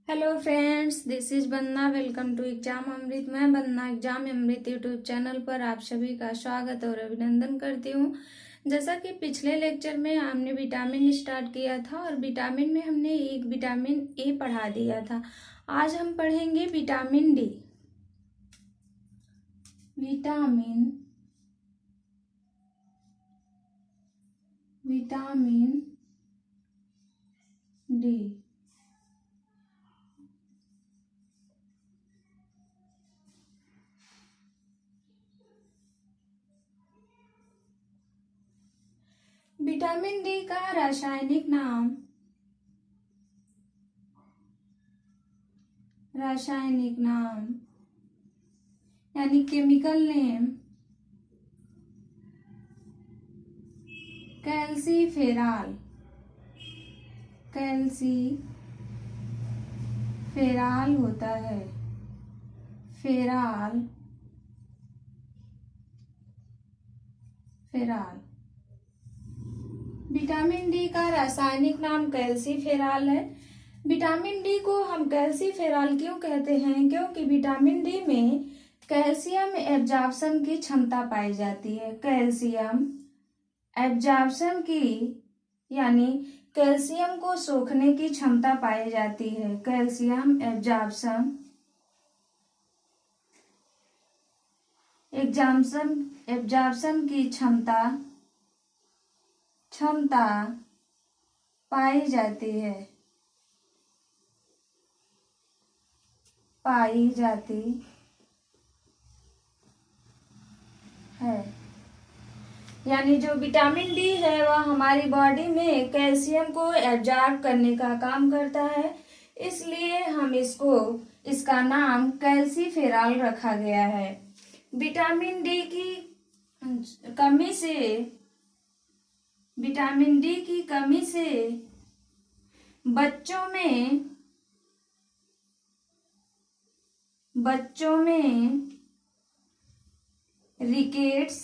Hello friends, this is Banna. Welcome to exam Amrit. मैं Banna exam Amrit YouTube channel पर आप सभी का स्वागत और अभिनंदन करती हूँ। जैसा कि पिछले लेक्चर में हमने विटामिन स्टार्ट किया था और विटामिन में हमने एक विटामिन ए पढ़ा दिया था। आज हम पढ़ेंगे vitamin D. Vitamin D. Vitamin D का रासायनिक नाम यानी केमिकल नेम कैल्सीफेराल होता है। फेराल विटामिन डी का रासायनिक नाम कैल्सीफेराल है। विटामिन डी को हम कैल्सीफेराल क्यों कहते हैं? क्योंकि विटामिन डी में कैल्शियम एब्जॉर्प्शन की क्षमता पाई जाती है। कैल्शियम एब्जॉर्प्शन की यानी कैल्शियम को सोखने की क्षमता पाई जाती है। कैल्शियम एब्जॉर्प्शन की क्षमता पाई जाती है। यानी जो विटामिन डी है वह हमारी बॉडी में कैल्शियम को एब्जॉर्ब करने का काम करता है, इसलिए हम इसका नाम कैल्सीफेराल रखा गया है। विटामिन डी की कमी से बच्चों में रिकेट्स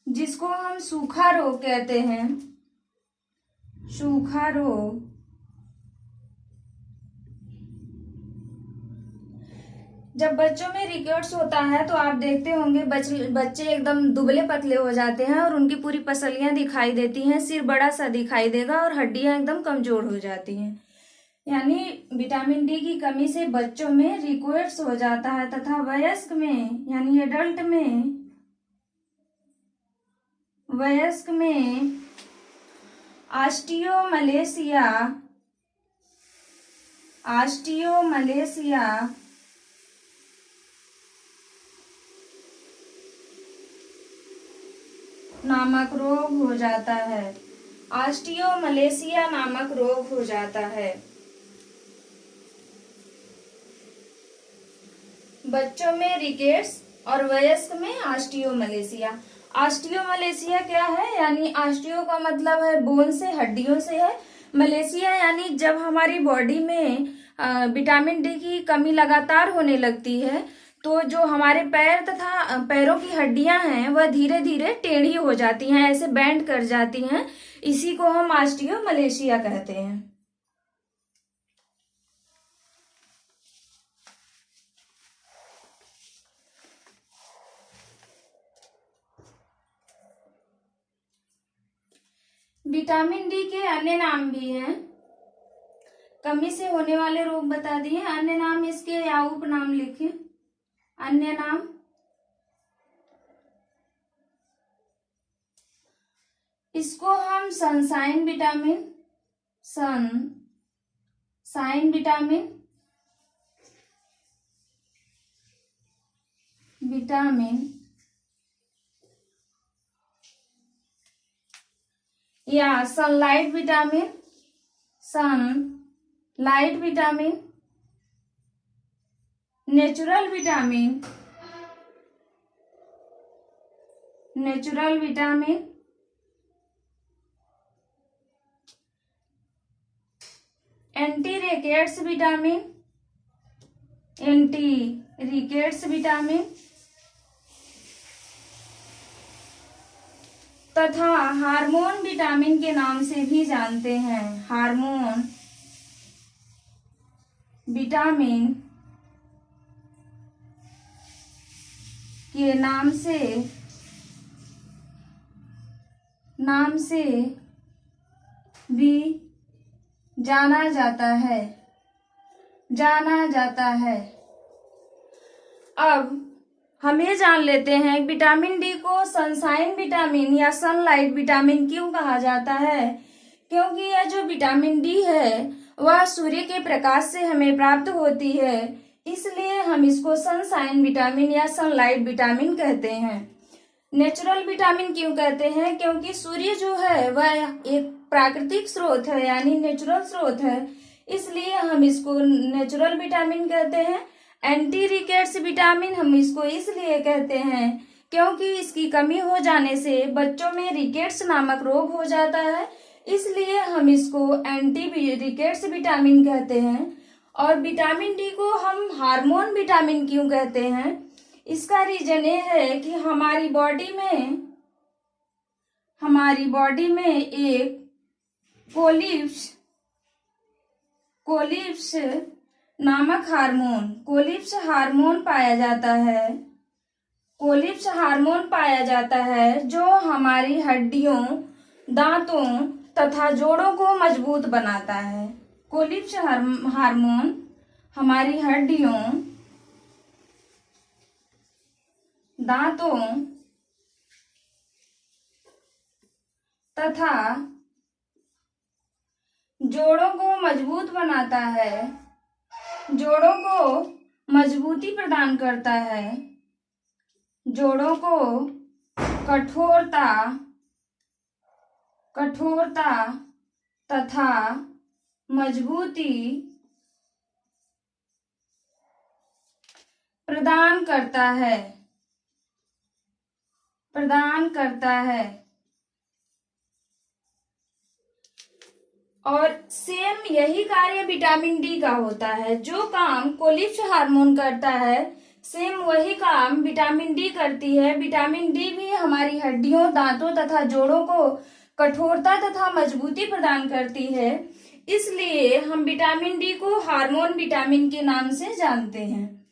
जिसको हम सूखा रोग कहते हैं, सूखा रोग, जब बच्चों में रिकेट्स होता है तो आप देखते होंगे बच्चे एकदम दुबले पतले हो जाते हैं और उनकी पूरी पसलियां दिखाई देती हैं, सिर बड़ा सा दिखाई देगा और हड्डियां एकदम कमजोर हो जाती हैं। यानी विटामिन डी की कमी से बच्चों में रिकेट्स हो जाता है तथा वयस्क में यानी एडल्ट में ऑस्टियोमलेशिया नामक रोग हो जाता है। ऑस्टियोमलेशिया नामक रोग हो जाता है। बच्चों में रिकेट्स और वयस्क में ऑस्टियोमलेशिया। ऑस्टियोमलेशिया क्या है? यानी ऑस्टियो का मतलब है बोन से, हड्डियों से है। मलेशिया यानी जब हमारी बॉडी में विटामिन डी की कमी लगातार होने लगती है तो जो हमारे पैर तथा पैरों की हड्डियां हैं वह धीरे धीरे टेढ़ी हो जाती हैं, ऐसे बैंड कर जाती हैं। इसी को हम ऑस्टियोमलेशिया कहते हैं। विटामिन डी के अन्य नाम भी हैं। कमी से होने वाले रोग बता दिए, अन्य नाम इसके या उपनाम लिखे। अन्य नाम इसको हम सनसाइन विटामिन या sunlight vitamin, natural vitamin, anti rickets vitamin, तथा हार्मोन विटामिन के नाम से भी जानते हैं। हार्मोन विटामिन के नाम से भी जाना जाता है। अब हम ये जान लेते हैं विटामिन डी को सनशाइन विटामिन या सनलाइट विटामिन क्यों कहा जाता है। क्योंकि यह जो विटामिन डी है वह सूर्य के प्रकाश से हमें प्राप्त होती है, इसलिए हम इसको सनशाइन विटामिन या सनलाइट विटामिन कहते हैं। नेचुरल विटामिन क्यों कहते हैं? क्योंकि सूर्य जो है वह एक प्राकृतिक स्रोत है, यानी नेचुरल स्रोत है, इसलिए हम इसको नेचुरल विटामिन कहते हैं। एंटी रिकेट्स विटामिन हम इसको इसलिए कहते हैं क्योंकि इसकी कमी हो जाने से बच्चों में रिकेट्स नामक रोग हो जाता है, इसलिए हम इसको एंटी रिकेट्स विटामिन कहते हैं। और विटामिन डी को हम हार्मोन विटामिन क्यों कहते हैं? इसका रीजन ये है कि हमारी बॉडी में एक कोलिप्स नामक कोलिप्स हार्मोन पाया जाता है जो हमारी हड्डियों, दांतों तथा जोड़ों को मजबूत बनाता है। कोलिप्स हार्मोन हमारी हड्डियों, दांतों तथा जोड़ों को मजबूत बनाता है, जोड़ों को मजबूती प्रदान करता है, जोड़ों को कठोरता तथा मजबूती प्रदान करता है। और सेम यही कार्य विटामिन डी का होता है। जो काम कोलिप्स हार्मोन करता है, सेम वही काम विटामिन डी करती है। विटामिन डी भी हमारी हड्डियों, दांतों तथा जोड़ों को कठोरता तथा मजबूती प्रदान करती है, इसलिए हम विटामिन डी को हार्मोन विटामिन के नाम से जानते हैं।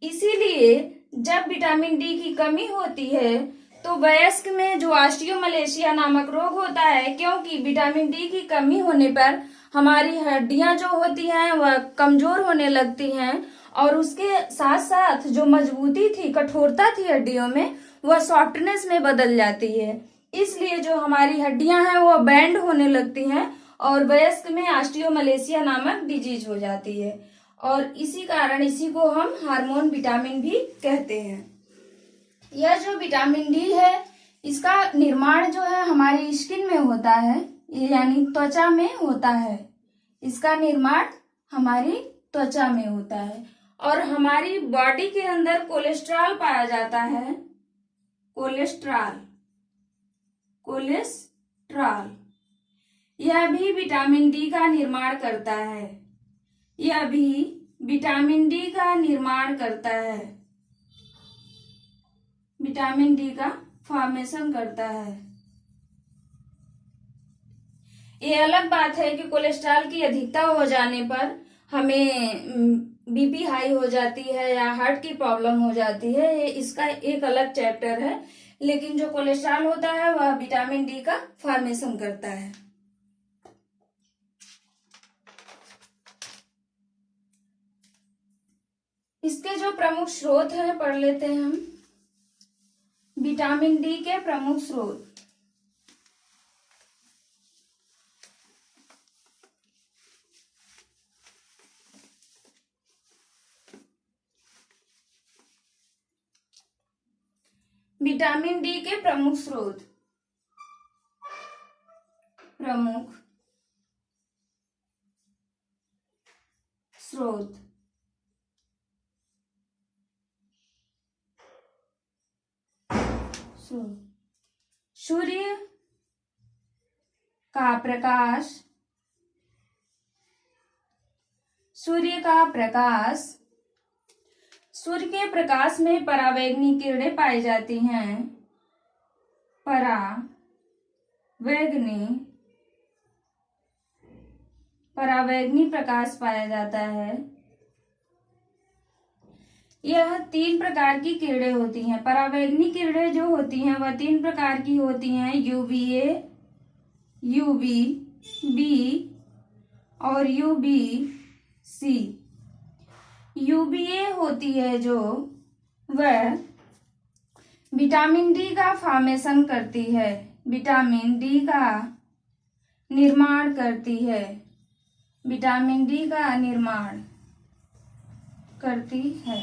इसीलिए जब विटामिन डी की कमी होती है तो वयस्क में जो ऑस्टियोमलेशिया नामक रोग होता है, क्योंकि विटामिन डी की कमी होने पर हमारी हड्डियां जो होती हैं वह कमजोर होने लगती हैं और उसके साथ साथ जो मजबूती थी, कठोरता थी हड्डियों में, वह सॉफ्टनेस में बदल जाती है। इसलिए जो हमारी हड्डियां हैं वो बैंड होने लगती हैं और वयस्क में ऑस्टियोमलेशिया नामक डिजीज हो जाती है। और इसी कारण इसी को हम हार्मोन विटामिन भी कहते हैं। यह जो विटामिन डी है इसका निर्माण जो है हमारी स्किन में होता है, यानी त्वचा में होता है। इसका निर्माण हमारी त्वचा में होता है। और हमारी बॉडी के अंदर कोलेस्ट्रॉल पाया जाता है। कोलेस्ट्रॉल यह भी विटामिन डी का निर्माण करता है। यह भी विटामिन डी का निर्माण करता है, विटामिन डी का फॉर्मेशन करता है। ये अलग बात है कि कोलेस्ट्रॉल की अधिकता हो जाने पर हमें बीपी हाई हो जाती है या हार्ट की प्रॉब्लम हो जाती है, ये इसका एक अलग चैप्टर है। लेकिन जो कोलेस्ट्रॉल होता है वह विटामिन डी का फॉर्मेशन करता है। इसके जो प्रमुख स्रोत हैं पढ़ लेते हैं हम। विटामिन डी के प्रमुख स्रोत। विटामिन डी के प्रमुख स्रोत। सूर्य का प्रकाश, सूर्य के प्रकाश में परावैंगनी किरणें पाई जाती हैं। परावैंगनी प्रकाश पाया जाता है। यह 3 प्रकार की किरणें होती हैं। परावैंगनी किरणें जो होती हैं वह 3 प्रकार की होती हैं, यूवीए, यूवीबी और यूवीसी। यूवीए होती है जो वह विटामिन डी का फॉर्मेशन करती है, विटामिन डी का निर्माण करती है, विटामिन डी का निर्माण करती है।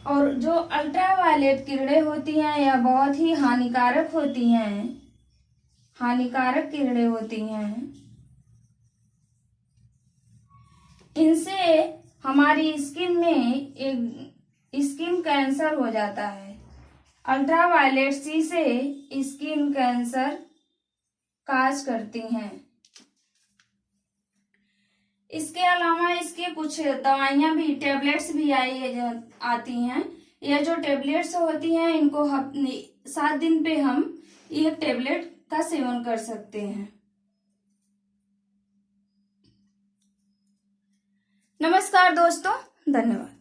और जो अल्ट्रावायलेट किरणें होती हैं यह बहुत ही हानिकारक होती हैं, हानिकारक किरणें होती हैं। इनसे हमारी स्किन में एक स्किन कैंसर हो जाता है। अल्ट्रावायलेट सी से स्किन कैंसर काज करती हैं। इसके अलावा इसके कुछ दवाइयां भी, टेबलेट्स भी आती हैं। यह जो टेबलेट्स होती हैं इनको 7 दिन पे हम ये टेबलेट का सेवन कर सकते हैं। नमस्कार दोस्तों, धन्यवाद।